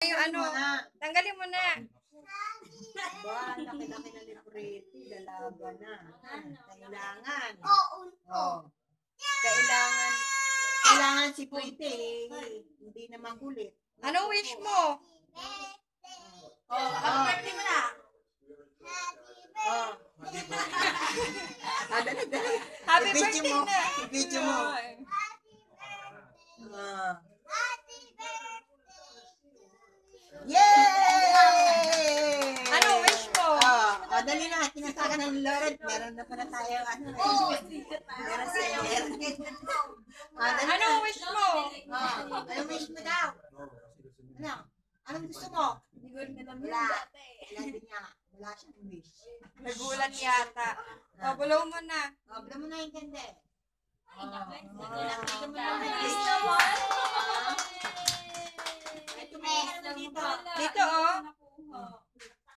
Yung ano, tanggalin mo na. Ba, laki-laki na ni Pretty, dalaga na. Kailangan. Kailangan si Pretty, hindi na makulit. Ano wish mo? Happy birthday mo na. Dali. Happy I-video birthday mo. na. I-video mo. Yay! Ano wish mo? Dali na. Kinanta ka ng Lord. Meron na pala tayo. Meron sa'yo. Ano wish mo? Ano wish mo daw? Ano? Anong gusto mo? Wala. Wala din niya. Wala siyang wish. Nagulat yata. O, blow mo na. Blow mo na yung ganda. Dito, oh.